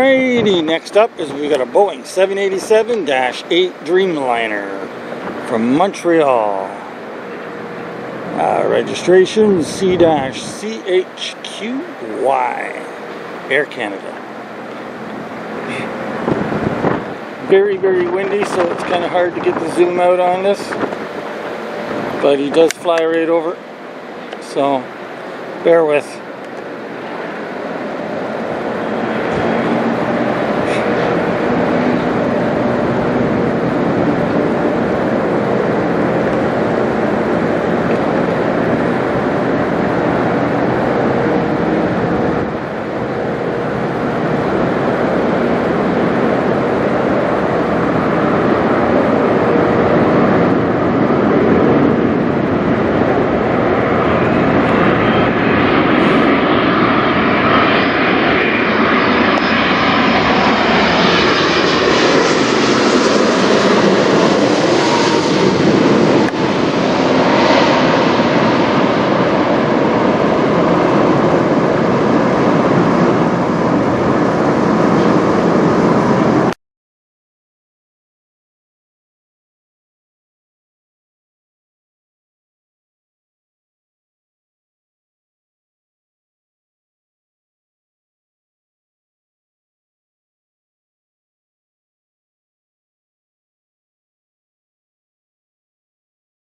Alrighty, next up is we got a Boeing 787-8 Dreamliner from Montreal. Registration C-CHQY, Air Canada. Very, very windy, so it's kind of hard to get the zoom out on this. But he does fly right over, so bear with.